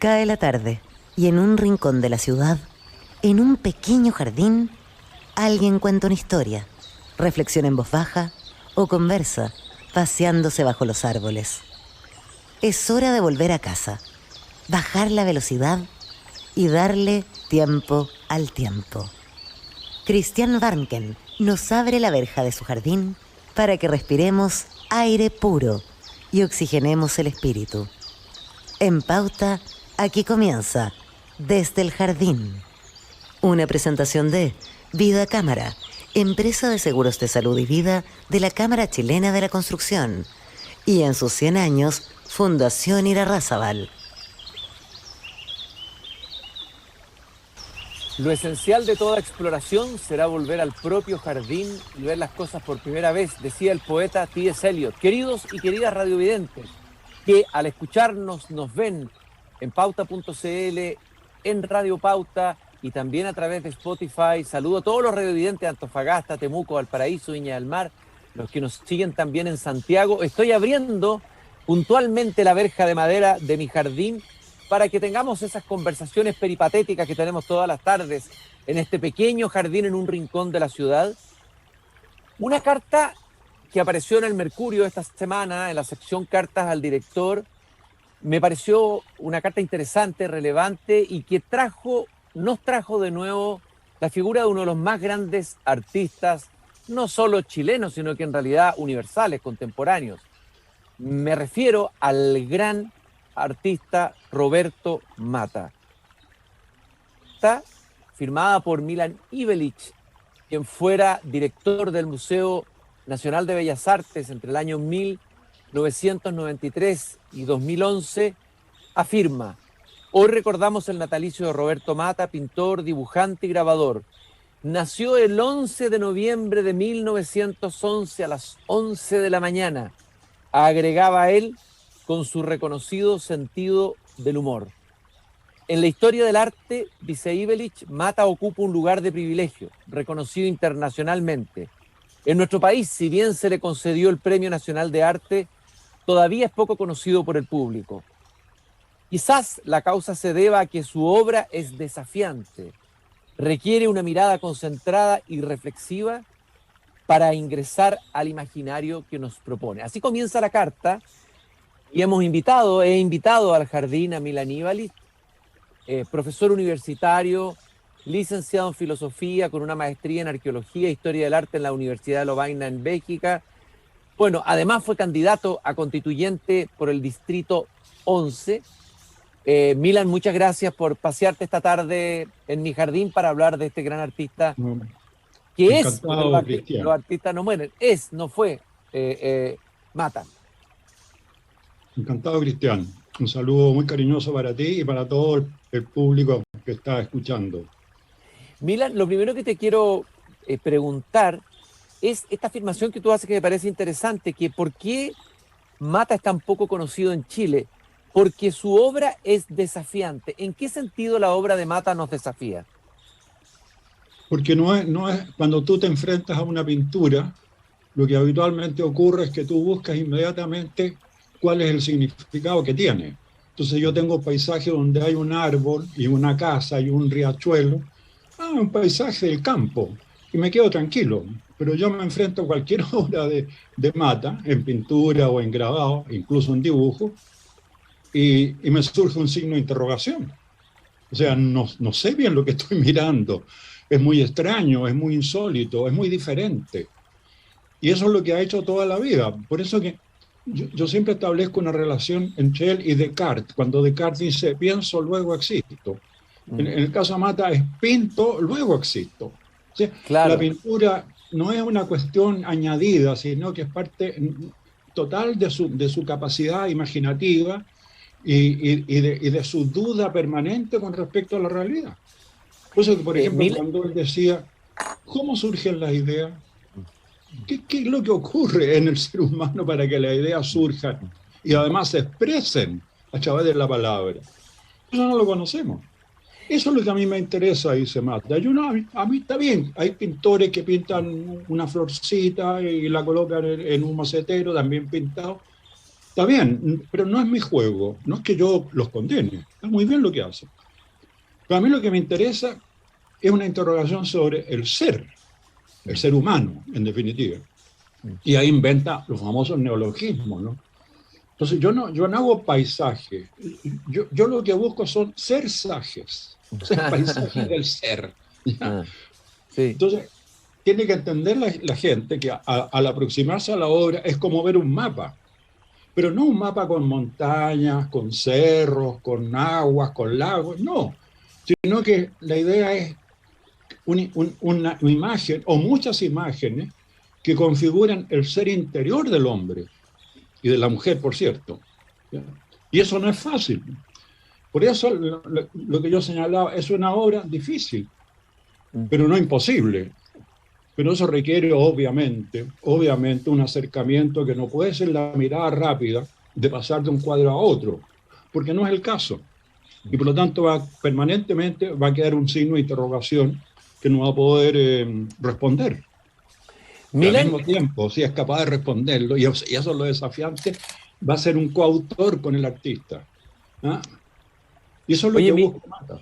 Cae la tarde y en un rincón de la ciudad, en un pequeño jardín, alguien cuenta una historia, reflexiona en voz baja o conversa, paseándose bajo los árboles. Es hora de volver a casa, bajar la velocidad y darle tiempo al tiempo. Christian Warnken nos abre la verja de su jardín para que respiremos aire puro y oxigenemos el espíritu. En Pauta, aquí comienza Desde el Jardín. Una presentación de Vida Cámara, empresa de seguros de salud y vida de la Cámara Chilena de la Construcción. Y en sus 100 años, Fundación Irarrázaval. Lo esencial de toda exploración será volver al propio jardín y ver las cosas por primera vez, decía el poeta T.S. Eliot. Queridos y queridas radiovidentes, que al escucharnos nos ven en pauta.cl, en Radio Pauta y también a través de Spotify. Saludo a todos los radiovidentes de Antofagasta, Temuco, Valparaíso, Viña del Mar, los que nos siguen también en Santiago. Estoy abriendo puntualmente la verja de madera de mi jardín para que tengamos esas conversaciones peripatéticas que tenemos todas las tardes en este pequeño jardín en un rincón de la ciudad. Una carta que apareció en el Mercurio esta semana, en la sección Cartas al Director, me pareció una carta interesante, relevante y que nos trajo de nuevo la figura de uno de los más grandes artistas, no solo chilenos, sino que en realidad universales, contemporáneos. Me refiero al gran artista Roberto Matta. Está firmada por Milan Ivelić, quien fuera director del Museo Nacional de Bellas Artes entre el año 1993 y 2011, afirma: hoy recordamos el natalicio de Roberto Matta, pintor, dibujante y grabador. Nació el 11 de noviembre de 1911 a las 11 de la mañana. Agregaba él con su reconocido sentido del humor. En la historia del arte, dice Ivelić, Matta ocupa un lugar de privilegio, reconocido internacionalmente. En nuestro país, si bien se le concedió el Premio Nacional de Arte, todavía es poco conocido por el público. Quizás la causa se deba a que su obra es desafiante, requiere una mirada concentrada y reflexiva para ingresar al imaginario que nos propone. Así comienza la carta. Y he invitado al jardín a Milan Ivelić, profesor universitario, licenciado en filosofía con una maestría en arqueología e historia del arte en la Universidad de Lovaina en Bélgica. Bueno, además fue candidato a constituyente por el distrito 11. Milan, muchas gracias por pasearte esta tarde en mi jardín para hablar de este gran artista que es, los artistas no mueren, no fue Matta. Encantado, Cristian. Un saludo muy cariñoso para ti y para todo el público que está escuchando. Milan, lo primero que te quiero preguntar es esta afirmación que tú haces que me parece interesante, que ¿por qué Matta es tan poco conocido en Chile? Porque su obra es desafiante. ¿En qué sentido la obra de Matta nos desafía? Porque no es cuando tú te enfrentas a una pintura, lo que habitualmente ocurre es que tú buscas inmediatamente cuál es el significado que tiene. Entonces yo tengo paisajes donde hay un árbol y una casa y un riachuelo, un paisaje del campo, y me quedo tranquilo. Pero yo me enfrento a cualquier obra de Matta, en pintura o en grabado, incluso en dibujo, y me surge un signo de interrogación. O sea, no sé bien lo que estoy mirando. Es muy extraño, es muy insólito, es muy diferente. Y eso es lo que ha hecho toda la vida. Por eso que yo siempre establezco una relación entre él y Descartes. Cuando Descartes dice, pienso, luego existo. En el caso de Matta es pinto, luego existo. O sea, claro. La pintura no es una cuestión añadida, sino que es parte total de su capacidad imaginativa y de su duda permanente con respecto a la realidad. Por eso que, por ejemplo, cuando él decía, ¿cómo surgen las ideas? ¿Qué es lo que ocurre en el ser humano para que las ideas surjan y además se expresen a través de la palabra? Eso no lo conocemos. Eso es lo que a mí me interesa, dice Matta. A mí está bien, hay pintores que pintan una florcita y la colocan en un macetero también pintado, Está bien, pero no es mi juego, no es que yo los condene, está muy bien lo que hacen. Pero a mí lo que me interesa es una interrogación sobre el ser humano, en definitiva. Y ahí inventa los famosos neologismos, ¿no? Entonces yo no hago paisaje, yo lo que busco son sersajes, o sea, paisajes del ser. ¿Ya? Sí. Entonces, tiene que entender la gente que al aproximarse a la obra es como ver un mapa, pero no un mapa con montañas, con cerros, con aguas, con lagos, no, sino que la idea es una imagen o muchas imágenes que configuran el ser interior del hombre y de la mujer, por cierto. ¿Ya? Y eso no es fácil. Por eso lo que yo señalaba es una obra difícil, pero no imposible. Pero eso requiere obviamente un acercamiento que no puede ser la mirada rápida de pasar de un cuadro a otro, porque no es el caso. Y por lo tanto permanentemente va a quedar un signo de interrogación que no va a poder responder. Y al mismo tiempo, si es capaz de responderlo, y eso es lo desafiante, va a ser un coautor con el artista. ¿Ah? Y eso es lo que busca Mata.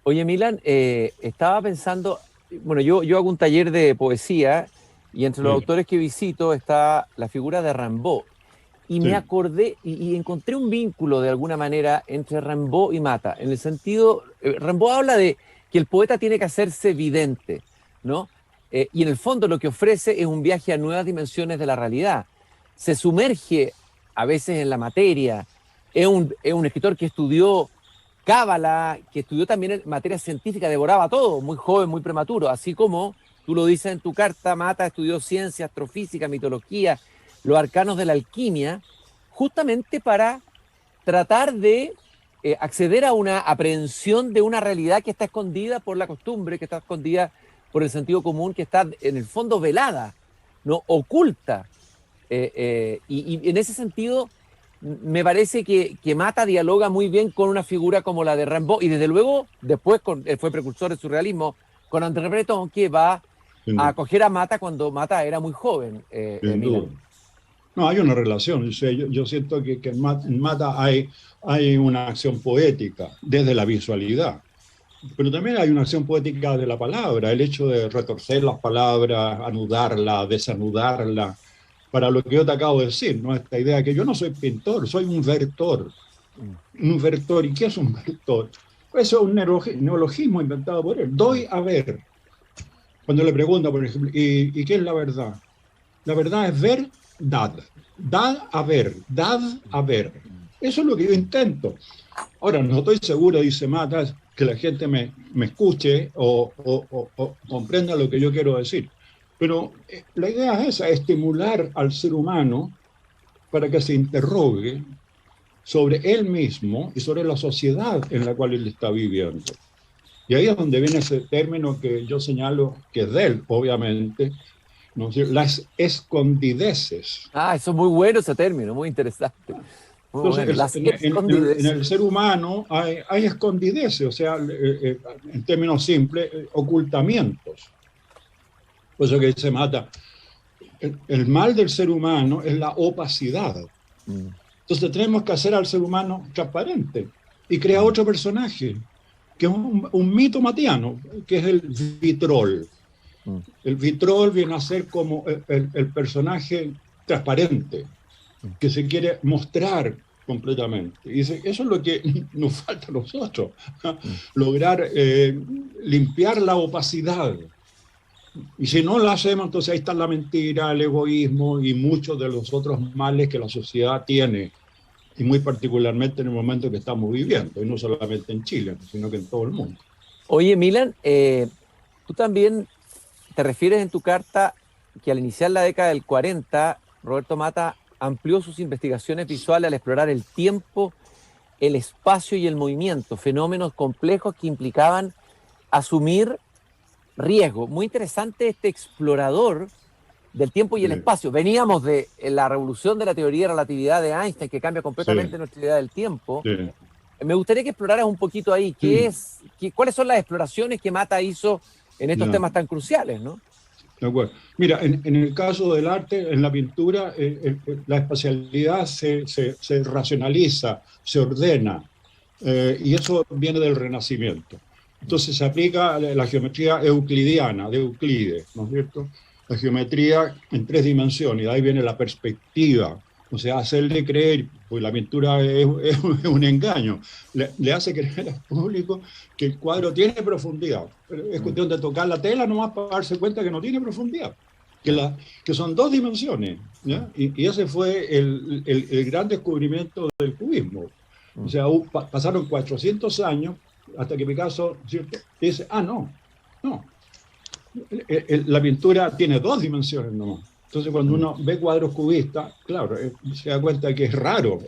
Oye, Milan, estaba pensando, bueno, yo hago un taller de poesía y entre los autores que visito está la figura de Rimbaud. Y me acordé y encontré un vínculo de alguna manera entre Rimbaud y Mata, en el sentido, Rimbaud habla de que el poeta tiene que hacerse evidente, ¿no? Y en el fondo lo que ofrece es un viaje a nuevas dimensiones de la realidad. Se sumerge a veces en la materia, es un escritor que estudió cábala, que estudió también materias científicas, devoraba todo, muy joven, muy prematuro, así como tú lo dices en tu carta, Mata estudió ciencia, astrofísica, mitología, los arcanos de la alquimia, justamente para tratar de acceder a una aprehensión de una realidad que está escondida por la costumbre, que está escondida por el sentido común, que está en el fondo velada, ¿no? Oculta. Y en ese sentido, me parece que Mata dialoga muy bien con una figura como la de Rimbaud, y desde luego, después fue precursor del surrealismo, con André Breton, que va a acoger a Mata cuando Mata era muy joven. No, hay una relación. O sea, yo siento que en Mata hay una acción poética desde la visualidad, pero también hay una acción poética de la palabra, el hecho de retorcer las palabras, anudarla, desanudarla, para lo que yo te acabo de decir, ¿no? Esta idea que yo no soy pintor, soy un vertor. Un vertor, ¿y qué es un vertor? Eso es un neologismo inventado por él. Doy a ver. Cuando le pregunto, por ejemplo, ¿y qué es la verdad? La verdad es ver, dad. Dad a ver, dad a ver. Eso es lo que yo intento. Ahora, no estoy seguro, dice Mata, que la gente me escuche o comprenda lo que yo quiero decir. Pero la idea es esa, estimular al ser humano para que se interrogue sobre él mismo y sobre la sociedad en la cual él está viviendo. Y ahí es donde viene ese término que yo señalo, que es de él, obviamente, ¿no? Las escondideces. Ah, eso es muy bueno ese término, muy interesante. Muy Entonces, bueno. en el ser humano hay escondideces, o sea, en términos simples, ocultamientos. Por eso que dice Mata, el mal del ser humano es la opacidad. Entonces tenemos que hacer al ser humano transparente y crear otro personaje, que es un mito matiano, que es el vitrol. El vitrol viene a ser como el personaje transparente, que se quiere mostrar completamente. Y dice, eso es lo que nos falta a nosotros, lograr limpiar la opacidad. Y si no lo hacemos, entonces ahí está la mentira, el egoísmo y muchos de los otros males que la sociedad tiene, y muy particularmente en el momento que estamos viviendo, y no solamente en Chile, sino que en todo el mundo. Oye, Milan, tú también te refieres en tu carta que al iniciar la década del 40, Roberto Mata amplió sus investigaciones visuales al explorar el tiempo, el espacio y el movimiento, fenómenos complejos que implicaban asumir riesgo. Muy interesante este explorador del tiempo y el espacio. Veníamos de la revolución de la teoría de relatividad de Einstein, que cambia completamente nuestra idea del tiempo. Me gustaría que exploraras un poquito ahí cuáles son las exploraciones que Mata hizo en estos temas tan cruciales, ¿no? De acuerdo. Mira, en el caso del arte, en la pintura, la espacialidad se racionaliza, se ordena, y eso viene del Renacimiento. Entonces se aplica la geometría euclidiana, de Euclides, ¿no es cierto? La geometría en 3 dimensiones, y de ahí viene la perspectiva. O sea, hacerle creer, pues la pintura es un engaño, le hace creer al público que el cuadro tiene profundidad. Pero es cuestión de tocar la tela nomás para darse cuenta que no tiene profundidad, que son 2 dimensiones. ¿Ya? Y ese fue el gran descubrimiento del cubismo. O sea, pasaron 400 años hasta que Picasso, ¿cierto?, dice, no, la pintura tiene 2 dimensiones nomás. Entonces, cuando uno ve cuadros cubistas, claro, se da cuenta que es raro,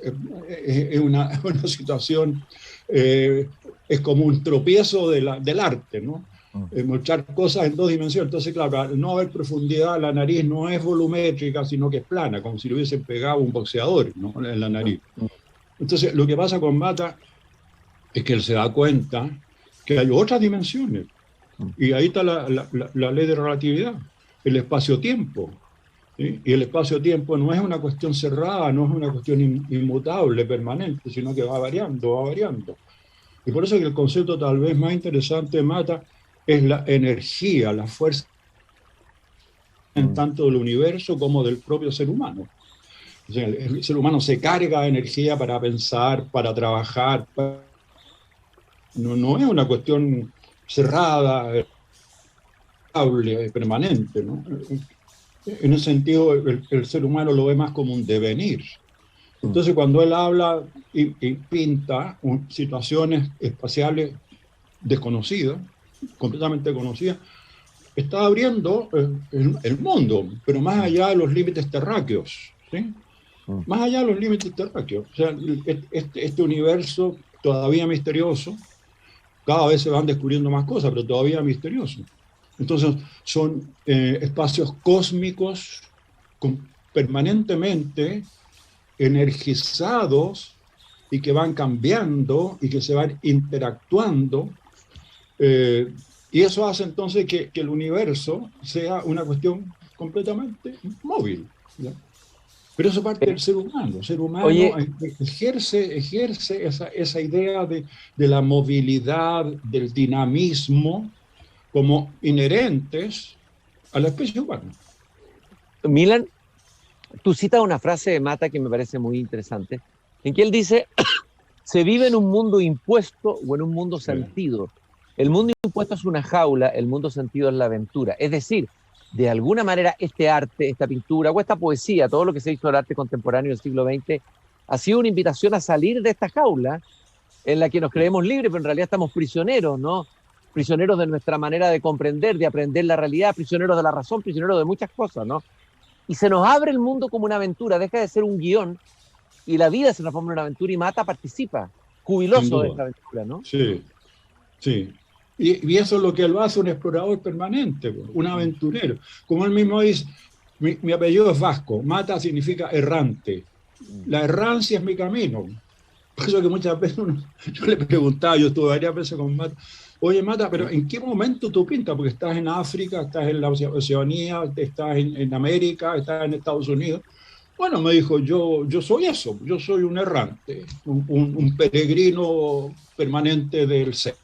es una situación, es como un tropiezo del arte, ¿no? Mostrar cosas en 2 dimensiones. Entonces, claro, al no haber profundidad, la nariz no es volumétrica, sino que es plana, como si le hubiesen pegado un boxeador, ¿no?, en la nariz. Entonces, lo que pasa con Mata es que él se da cuenta que hay otras dimensiones. Y ahí está la ley de relatividad, el espacio-tiempo. ¿Sí? Y el espacio-tiempo no es una cuestión cerrada, no es una cuestión inmutable, permanente, sino que va variando, va variando. Y por eso que el concepto tal vez más interesante de Mata es la energía, la fuerza, en tanto del universo como del propio ser humano. O sea, el ser humano se carga de energía para pensar, para trabajar. No es una cuestión cerrada, permanente, ¿no? En ese sentido, el ser humano lo ve más como un devenir. Entonces, cuando él habla y pinta situaciones espaciales desconocidas, completamente conocidas, está abriendo el mundo, pero más allá de los límites terráqueos, ¿sí? Más allá de los límites terráqueos. O sea, este universo todavía misterioso, cada vez se van descubriendo más cosas, pero todavía misterioso. Entonces, son espacios cósmicos permanentemente energizados y que van cambiando y que se van interactuando. Y eso hace entonces que el universo sea una cuestión completamente móvil, ¿ya? Pero eso parte del ser humano. El ser humano ejerce esa idea de la movilidad, del dinamismo, como inherentes a la especie humana. Milan, tú citas una frase de Mata que me parece muy interesante, en que él dice, se vive en un mundo impuesto o en un mundo sentido. El mundo impuesto es una jaula, el mundo sentido es la aventura. Es decir, de alguna manera este arte, esta pintura o esta poesía, todo lo que se hizo del arte contemporáneo del siglo XX, ha sido una invitación a salir de esta jaula en la que nos creemos libres, pero en realidad estamos prisioneros, ¿no? Prisioneros de nuestra manera de comprender, de aprender la realidad, prisioneros de la razón, prisioneros de muchas cosas, ¿no? Y se nos abre el mundo como una aventura, deja de ser un guión y la vida se transforma en una aventura y Mata participa, jubiloso de esta aventura, ¿no? Sí, sí. Y eso es lo que él hace, un explorador permanente, un aventurero. Como él mismo dice, mi apellido es vasco, Mata significa errante. La errancia es mi camino. Por eso que muchas veces yo le preguntaba, yo estuve varias veces con Mata, oye Mata, pero ¿en qué momento tú pintas? Porque estás en África, estás en la Oceanía, estás en América, estás en Estados Unidos. Bueno, me dijo, yo soy eso, yo soy un errante, un peregrino permanente del ser.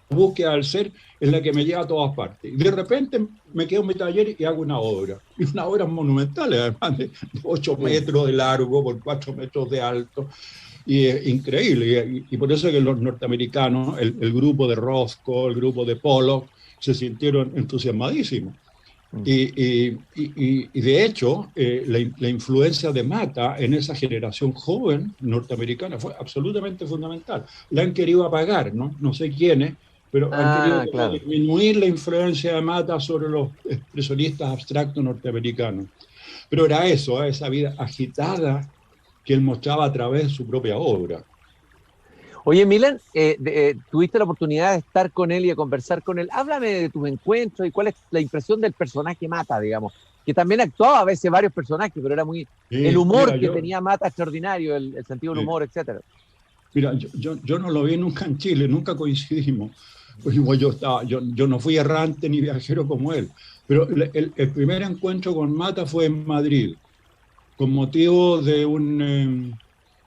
La búsqueda del ser es la que me lleva a todas partes. Y de repente me quedo en mi taller y hago una obra. Y una obra monumental, además de 8 metros de largo por 4 metros de alto. Y es increíble. Y por eso es que los norteamericanos, el grupo de Rothko, el grupo de Pollock, se sintieron entusiasmadísimos. Y de hecho, la influencia de Mata en esa generación joven norteamericana fue absolutamente fundamental. La han querido apagar, no sé quiénes, pero han querido disminuir la influencia de Mata sobre los expresionistas abstractos norteamericanos. Pero era eso, esa vida agitada que él mostraba a través de su propia obra. Oye, Milan, tuviste la oportunidad de estar con él y de conversar con él. Háblame de tus encuentros y cuál es la impresión del personaje Mata, digamos, que también actuaba a veces varios personajes, pero era muy... Sí, el humor que tenía Mata extraordinario, el sentido del humor, etcétera. Mira, yo no lo vi nunca en Chile, nunca coincidimos. Pues yo no fui errante ni viajero como él. Pero el primer encuentro con Mata fue en Madrid, con motivo de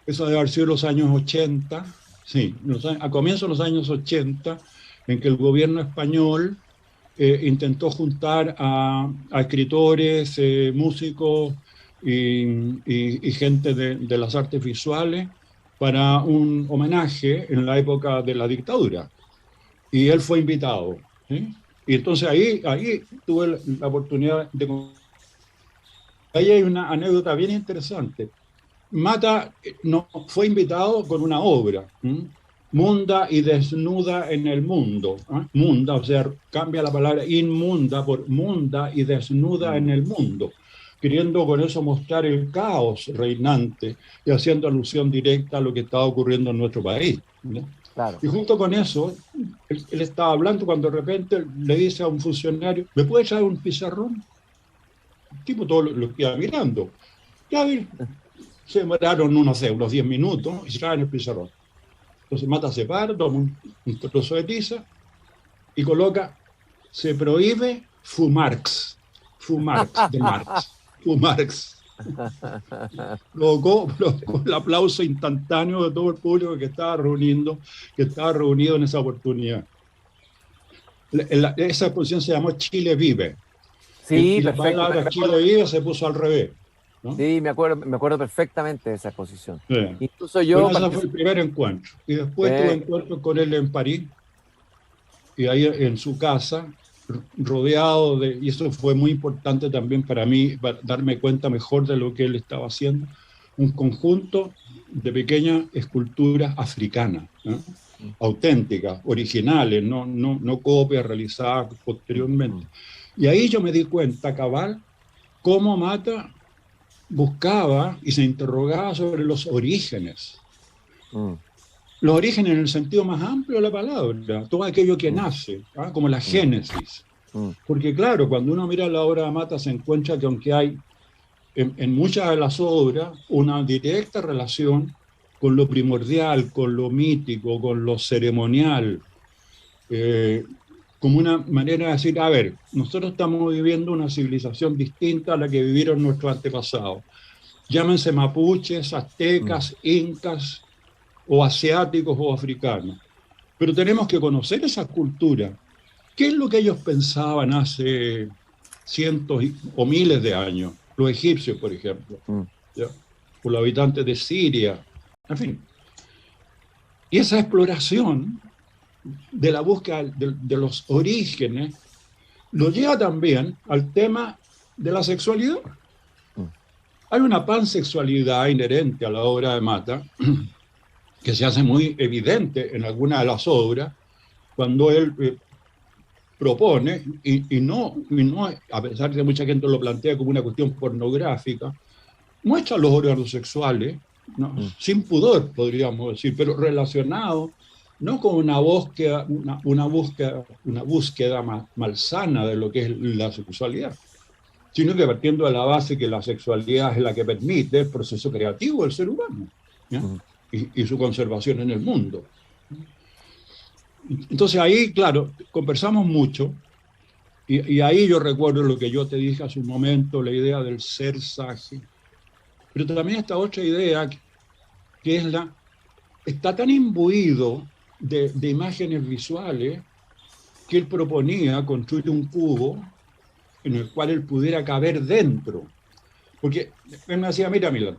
eso debe haber sido los años 80, sí, a comienzos de los años 80, en que el gobierno español intentó juntar a escritores, músicos y gente de las artes visuales para un homenaje en la época de la dictadura. Y él fue invitado, ¿sí? Y entonces ahí tuve la oportunidad de... Ahí hay una anécdota bien interesante. Mata no, fue invitado con una obra, Munda y desnuda en el mundo. Munda, o sea, cambia la palabra inmunda por munda y desnuda en el mundo, queriendo con eso mostrar el caos reinante y haciendo alusión directa a lo que estaba ocurriendo en nuestro país, ¿no? Claro. Y junto con eso, él estaba hablando cuando de repente le dice a un funcionario, ¿me puede traer un pizarrón? El tipo todo lo queda mirando. Ya se demoraron, no sé, unos 10 minutos y se traen el pizarrón. Entonces Mata se para, toma un trozo de tiza y coloca, se prohíbe fumarx, fumarx de Marx, fumarx. Provocó el aplauso instantáneo de todo el público que estaba reunido en esa oportunidad. Esa exposición se llamó Chile Vive. Sí, y la perfecto. palabra Chile Vive se puso al revés, ¿no? Sí, me acuerdo perfectamente de esa exposición. Sí. Incluso yo... Bueno, ese fue el primer encuentro. Y después tuve encuentro con él en París, y ahí en su casa, rodeado de... Y eso fue muy importante también para mí, para darme cuenta mejor de lo que él estaba haciendo. Un conjunto de pequeñas esculturas africanas, ¿no? Auténticas, originales, no copias realizadas posteriormente. Y ahí yo me di cuenta, cabal, cómo Mata buscaba y se interrogaba sobre los orígenes. Los orígenes en el sentido más amplio de la palabra, todo aquello que nace, como la génesis. Porque claro, cuando uno mira la obra de Mata se encuentra que aunque hay en muchas de las obras una directa relación con lo primordial, con lo mítico, con lo ceremonial, como una manera de decir, a ver, nosotros estamos viviendo una civilización distinta a la que vivieron nuestros antepasados. Llámense mapuches, aztecas, incas, o asiáticos o africanos. Pero tenemos que conocer esa cultura. ¿Qué es lo que ellos pensaban hace cientos o miles de años? Los egipcios, por ejemplo, ¿ya? O los habitantes de Siria, en fin. Y esa exploración de la búsqueda de los orígenes lo lleva también al tema de la sexualidad. Hay una pansexualidad inherente a la obra de Mata que se hace muy evidente en algunas de las obras cuando él propone, y no, a pesar de que mucha gente lo plantea como una cuestión pornográfica, muestra los órganos sexuales, ¿no? Sin pudor, podríamos decir, pero relacionados no con una búsqueda, una búsqueda malsana de lo que es la sexualidad, sino que partiendo de la base que la sexualidad es la que permite el proceso creativo del ser humano, ¿ya? Y su conservación en el mundo. Entonces ahí, claro, conversamos mucho, y ahí yo recuerdo lo que yo te dije hace un momento, la idea del ser sage, pero también esta otra idea que es está tan imbuido de imágenes visuales que él proponía construir un cubo en el cual él pudiera caber dentro. Porque él me decía, mira, Milán,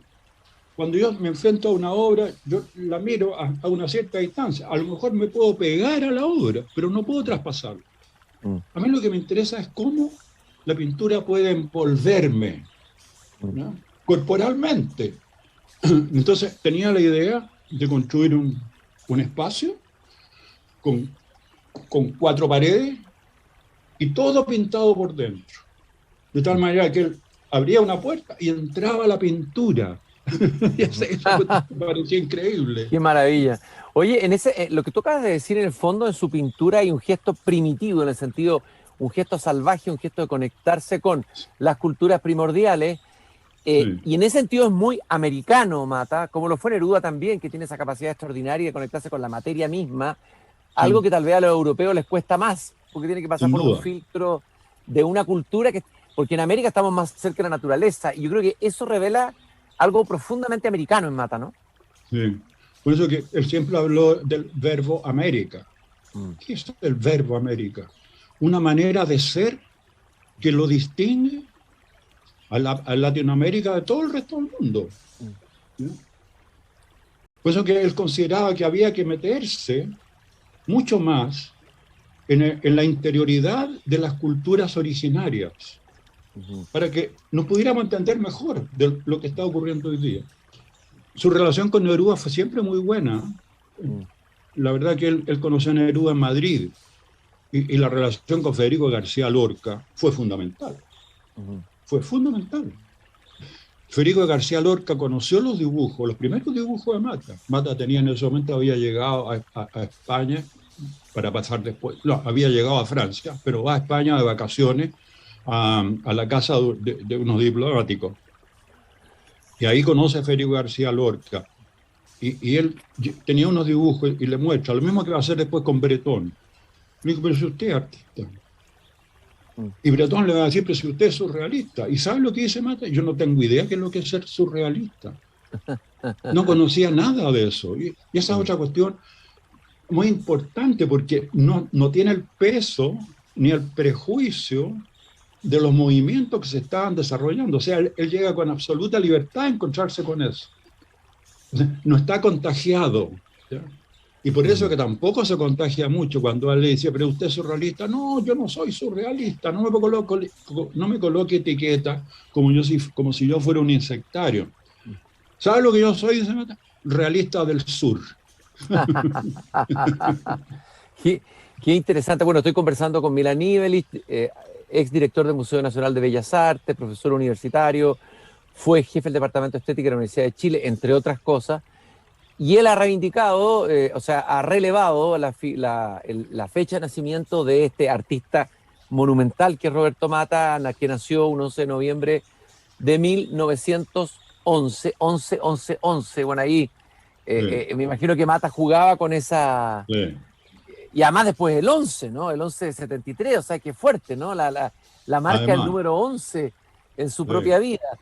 cuando yo me enfrento a una obra, yo la miro a una cierta distancia. A lo mejor me puedo pegar a la obra, pero no puedo traspasarla. A mí lo que me interesa es cómo la pintura puede envolverme, ¿no? Corporalmente. Entonces tenía la idea de construir un espacio con 4 paredes y todo pintado por dentro. De tal manera que él abría una puerta y entraba la pintura. Eso me parecía increíble. Qué maravilla. Oye, lo que tú acabas de decir, en el fondo, en su pintura hay un gesto primitivo, en el sentido, un gesto salvaje, un gesto de conectarse con las culturas primordiales. Sí. Y en ese sentido es muy americano, Mata, como lo fue Neruda también, que tiene esa capacidad extraordinaria de conectarse con la materia misma, algo que tal vez a los europeos les cuesta más, porque tiene que pasar por un filtro de una cultura que, porque en América estamos más cerca de la naturaleza, y yo creo que eso revela algo profundamente americano en Mata, ¿no? Sí. Por eso que él siempre habló del verbo América. ¿Qué es el verbo América? Una manera de ser que lo distingue a Latinoamérica de todo el resto del mundo. ¿Sí? Por eso que él consideraba que había que meterse mucho más en la interioridad de las culturas originarias, para que nos pudiéramos entender mejor de lo que está ocurriendo hoy día. Su relación con Neruda fue siempre muy buena. La verdad que él conoció a Neruda en Madrid, y la relación con Federico García Lorca fue fundamental. Fue fundamental. Federico García Lorca conoció los dibujos, los primeros dibujos de Mata. Mata tenía en ese momento, había llegado a España para pasar después, no, había llegado a Francia, pero va a España de vacaciones a la casa de unos diplomáticos. Y ahí conoce a Federico García Lorca. Y él tenía unos dibujos y le muestra, lo mismo que va a hacer después con Bretón. Le digo, pero si usted es artista. Y Bretón le va a decir, pero si usted es surrealista. ¿Y sabe lo que dice Mata? Yo no tengo idea qué es lo que es ser surrealista. No conocía nada de eso. Y esa es otra cuestión muy importante, porque no tiene el peso ni el prejuicio de los movimientos que se estaban desarrollando. O sea, él llega con absoluta libertad a encontrarse con eso. O sea, no está contagiado, ¿ya? Y por eso que tampoco se contagia mucho cuando él le dice, pero usted es surrealista. No, yo no soy surrealista, no me coloque etiqueta como si yo fuera un insectario. ¿Sabe lo que yo soy? Realista del sur. Qué interesante. Bueno, estoy conversando con Milan Ivelic, exdirector del Museo Nacional de Bellas Artes, profesor universitario, fue jefe del Departamento de Estética de la Universidad de Chile, entre otras cosas. Y él ha reivindicado, ha relevado la fecha de nacimiento de este artista monumental que es Roberto Mata, que nació un 11 de noviembre de 1911, 11. Bueno, ahí me imagino que Mata jugaba con esa... Sí. Y además después el 11, ¿no? El 11 de 73, o sea, que fuerte, ¿no? La marca del número 11 en su propia vida.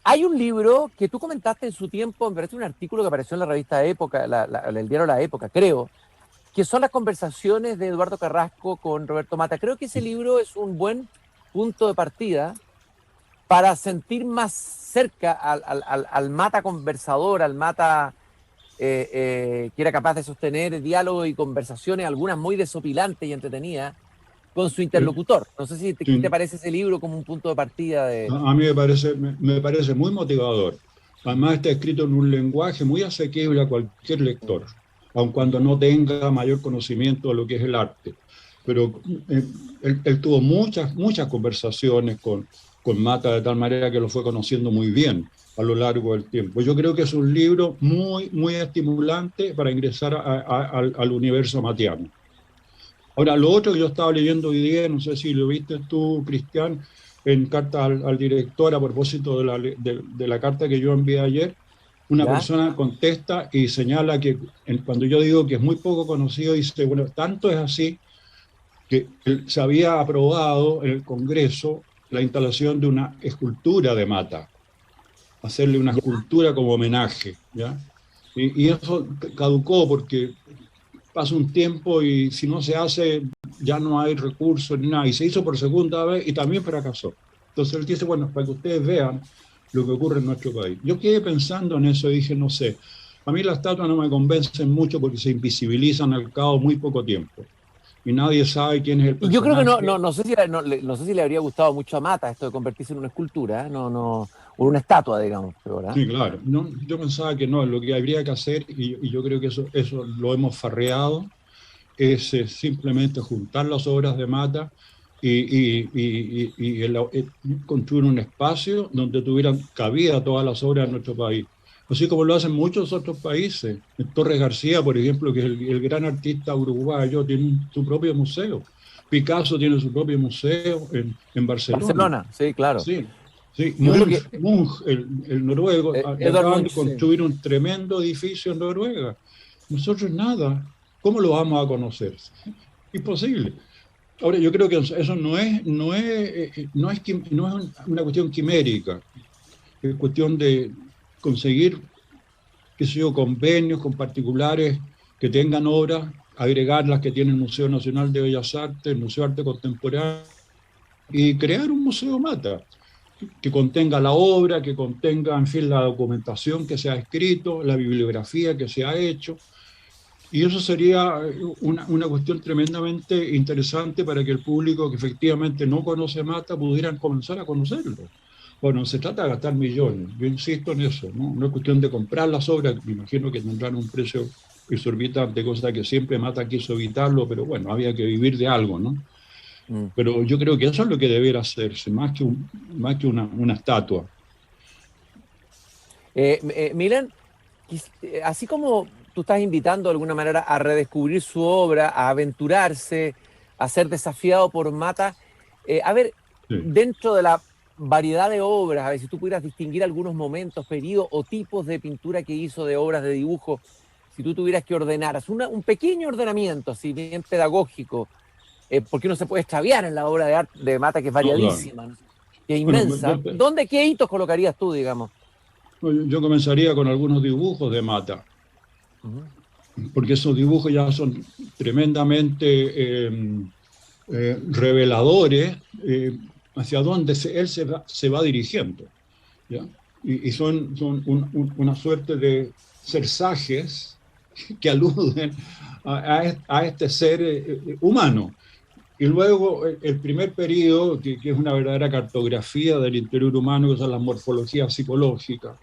Hay un libro que tú comentaste en su tiempo, me parece un artículo que apareció en la revista Época, el diario La Época, creo, que son las conversaciones de Eduardo Carrasco con Roberto Mata. Creo que ese libro es un buen punto de partida para sentir más cerca al Mata conversador, al Mata que era capaz de sostener diálogos y conversaciones, algunas muy desopilantes y entretenidas, con su interlocutor. No sé si ¿qué te parece ese libro como un punto de partida de... A mí me parece muy motivador. Además está escrito en un lenguaje muy asequible a cualquier lector, aun cuando no tenga mayor conocimiento de lo que es el arte. Pero él tuvo muchas conversaciones con Mata, de tal manera que lo fue conociendo muy bien a lo largo del tiempo. Yo creo que es un libro muy estimulante para ingresar al universo matiano. Ahora, lo otro que yo estaba leyendo hoy día, no sé si lo viste tú, Cristian, en carta al director a propósito de la carta que yo envié ayer, una persona contesta y señala que cuando yo digo que es muy poco conocido, dice, bueno, tanto es así que se había aprobado en el Congreso la instalación de una escultura de Mata, hacerle una escultura como homenaje, ¿ya? Y eso caducó porque pasa un tiempo y si no se hace ya no hay recursos ni nada, y se hizo por segunda vez y también fracasó. Entonces él dice, bueno, para que ustedes vean lo que ocurre en nuestro país. Yo quedé pensando en eso y dije, no sé, a mí las estatuas no me convencen mucho porque se invisibilizan al cabo muy poco tiempo y nadie sabe quién es el personaje. Yo creo que no sé si le habría gustado mucho a Mata esto de convertirse en una escultura, o una estatua, digamos. ¿Verdad? Sí, claro. No, yo pensaba que no, lo que habría que hacer, y yo creo que eso lo hemos farreado, es simplemente juntar las obras de Mata y construir un espacio donde tuvieran cabida todas las obras de nuestro país. Así como lo hacen muchos otros países. Torres García, por ejemplo, que es el gran artista uruguayo, tiene su propio museo. Picasso tiene su propio museo en Barcelona. Barcelona, sí, claro. Sí. Sí, Munch, el noruego, acaban de construir un tremendo edificio en Noruega. Nosotros nada. ¿Cómo lo vamos a conocer? Imposible. Ahora, yo creo que eso no es una cuestión quimérica, es cuestión de conseguir, qué sé yo, convenios con particulares que tengan obras, agregar las que tiene el Museo Nacional de Bellas Artes, el Museo de Arte Contemporáneo, y crear un museo Mata, que contenga la obra, que contenga, en fin, la documentación que se ha escrito, la bibliografía que se ha hecho. Y eso sería una cuestión tremendamente interesante para que el público que efectivamente no conoce Mata pudieran comenzar a conocerlo. Bueno, se trata de gastar millones, yo insisto en eso, ¿no? No es cuestión de comprar las obras, me imagino que tendrán un precio exorbitante, cosa que siempre Mata quiso evitarlo, pero bueno, había que vivir de algo, ¿no? Mm. Pero yo creo que eso es lo que debiera hacerse, más que una estatua. Milan, así como tú estás invitando de alguna manera a redescubrir su obra, a aventurarse, a ser desafiado por Mata, a ver, Sí. dentro de la variedad de obras, a ver si tú pudieras distinguir algunos momentos, periodos o tipos de pintura que hizo, de obras de dibujo, si tú tuvieras que ordenar, un pequeño ordenamiento, así bien pedagógico, porque uno se puede extraviar en la obra de arte de Mata, que es No, claro. variadísima, ¿no? Que es Bueno, inmensa. ¿Dónde, qué hitos colocarías tú, digamos? yo comenzaría con algunos dibujos de Mata, Uh-huh. porque esos dibujos ya son tremendamente reveladores hacia dónde se va dirigiendo, ¿ya? Y son una suerte de cersajes que aluden a este ser humano. Y luego el primer periodo, que es una verdadera cartografía del interior humano, que son las morfologías psicológicas,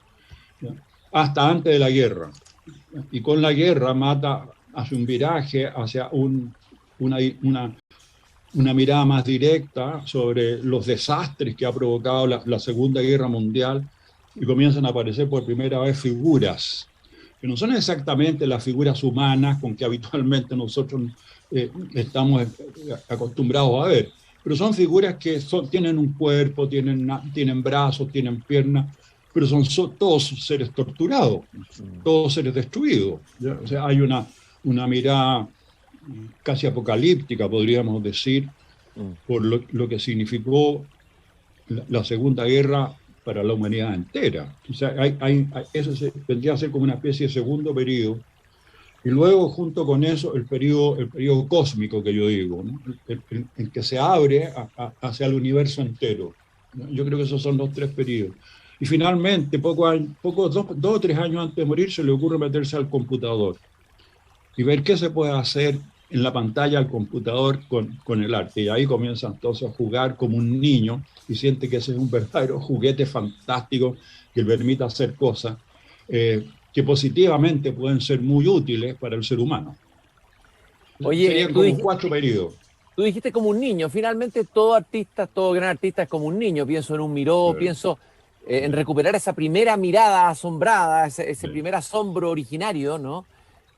¿ya? Hasta antes de la guerra. Y con la guerra Mata hace un viraje hacia una mirada más directa sobre los desastres que ha provocado la Segunda Guerra Mundial, y comienzan a aparecer por primera vez figuras que no son exactamente las figuras humanas con que habitualmente nosotros estamos acostumbrados a ver, pero son figuras que tienen un cuerpo, tienen brazos, tienen piernas, pero son todos seres torturados, todos seres destruidos, ¿ya? O sea, hay una mirada casi apocalíptica, podríamos decir, Mm. por lo que significó la Segunda Guerra para la humanidad entera. O sea, eso vendría a ser como una especie de segundo periodo. Y luego, junto con eso, el periodo cósmico que yo digo, ¿no? El que se abre hacia el universo entero, ¿no? Yo creo que esos son los tres periodos. Y finalmente, dos o tres años antes de morir, se le ocurre meterse al computador y ver qué se puede hacer en la pantalla del computador con el arte. Y ahí comienza entonces a jugar como un niño y siente que ese es un verdadero juguete fantástico que le permite hacer cosas que positivamente pueden ser muy útiles para el ser humano. Oye, Serían como cuatro periodos. tú dijiste como un niño. Finalmente, todo artista, todo gran artista es como un niño. Pienso en un Miró, pienso en recuperar esa primera mirada asombrada, ese primer asombro originario, ¿no?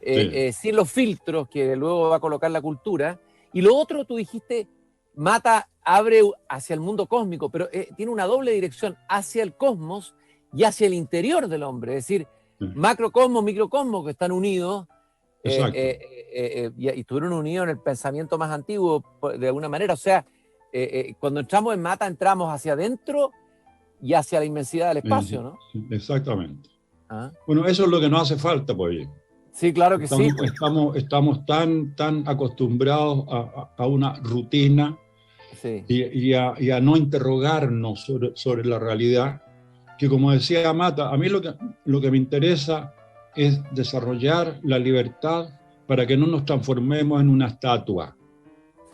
Sí. Sin los filtros que luego va a colocar la cultura. Y lo otro, tú dijiste, Mata abre hacia el mundo cósmico, pero tiene una doble dirección, hacia el cosmos y hacia el interior del hombre. Es decir, Sí. macrocosmos, microcosmos que están unidos. Exacto. Y estuvieron unidos en el pensamiento más antiguo, de alguna manera. O sea, cuando entramos en Mata, entramos hacia adentro y hacia la inmensidad del espacio, ¿no? Exactamente. ¿Ah? Bueno, eso es lo que nos hace falta, pues. Sí, claro que sí. Estamos tan acostumbrados a una rutina Sí. y a no interrogarnos sobre la realidad, que como decía Mata, a mí lo que me interesa es desarrollar la libertad para que no nos transformemos en una estatua.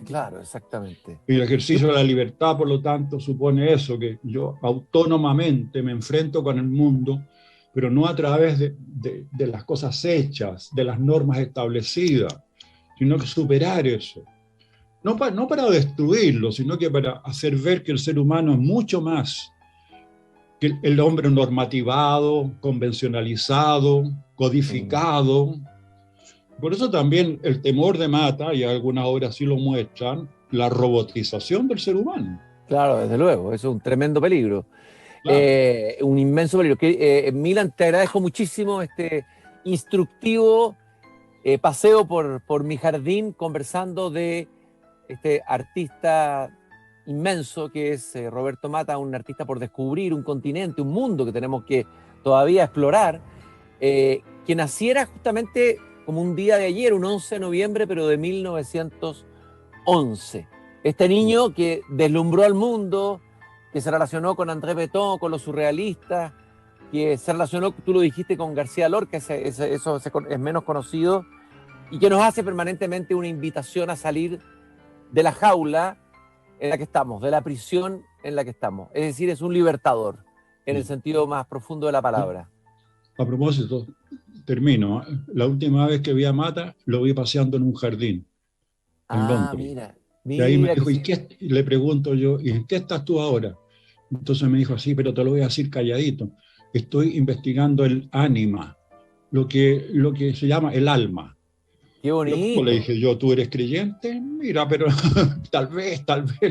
Claro, exactamente. Y el ejercicio de la libertad, por lo tanto, supone eso, que yo autónomamente me enfrento con el mundo, pero no a través de las cosas hechas, de las normas establecidas, sino que superar eso. No para destruirlo, sino que para hacer ver que el ser humano es mucho más que el hombre normativado, convencionalizado, codificado. Por eso también el temor de Mata, y algunas obras sí lo muestran, la robotización del ser humano. Claro, desde luego, eso es un tremendo peligro. Claro. Un inmenso peligro. Milan, te agradezco muchísimo este instructivo paseo por mi jardín conversando de este artista inmenso que es Roberto Mata, un artista por descubrir, un continente, un mundo que tenemos que todavía explorar, que naciera justamente como un día de ayer, un 11 de noviembre, pero de 1911. Este niño que deslumbró al mundo, que se relacionó con André Breton, con los surrealistas, que se relacionó, tú lo dijiste, con García Lorca, eso es menos conocido, y que nos hace permanentemente una invitación a salir de la jaula en la que estamos, de la prisión en la que estamos. Es decir, es un libertador, en el sentido más profundo de la palabra. A propósito, termino. La última vez que vi a Mata, lo vi paseando en un jardín en Londres. Y ahí me dijo, y le pregunto yo, ¿y en qué estás tú ahora? Entonces me dijo, sí, pero te lo voy a decir calladito. Estoy investigando el ánima, lo que se llama el alma. ¡Qué bonito! Le dije yo, ¿tú eres creyente? Mira, pero tal vez,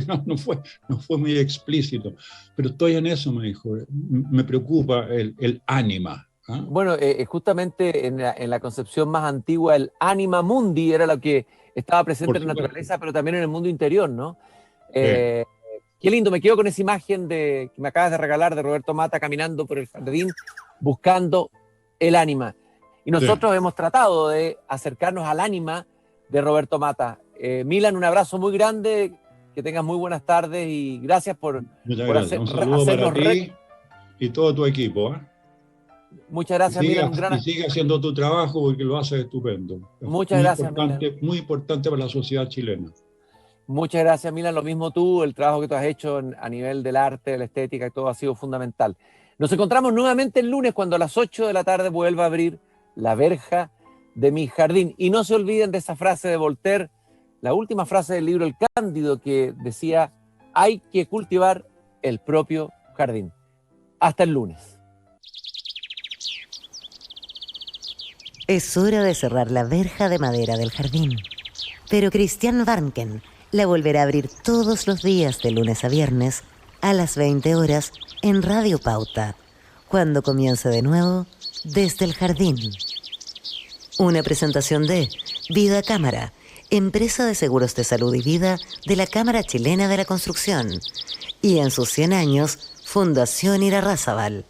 no fue muy explícito. Pero estoy en eso, me dijo. Me preocupa el ánima. ¿Ah? Bueno, justamente en la concepción más antigua, el anima mundi era lo que estaba presente en la naturaleza, pero también en el mundo interior, ¿no? Qué lindo, me quedo con esa imagen que me acabas de regalar de Roberto Mata caminando por el jardín buscando el ánima. Y nosotros hemos tratado de acercarnos al ánima de Roberto Mata. Milan, un abrazo muy grande, que tengas muy buenas tardes y gracias por un saludo para ti y todo tu equipo. Muchas gracias, Milan. Y sigue haciendo tu trabajo porque lo haces estupendo. Muchas gracias, Milan. Muy importante para la sociedad chilena. Muchas gracias, Milan. Lo mismo tú, el trabajo que tú has hecho a nivel del arte, de la estética y todo ha sido fundamental. Nos encontramos nuevamente el lunes cuando a las 8 de la tarde vuelva a abrir la verja de mi jardín. Y no se olviden de esa frase de Voltaire, la última frase del libro El Cándido, que decía, hay que cultivar el propio jardín. Hasta el lunes. Es hora de cerrar la verja de madera del jardín. Pero Christian Warnken la volverá a abrir todos los días de lunes a viernes a las 20 horas en Radio Pauta, cuando comience de nuevo Desde el Jardín. Una presentación de Vida Cámara, empresa de seguros de salud y vida de la Cámara Chilena de la Construcción, y en sus 100 años, Fundación Irarrázaval.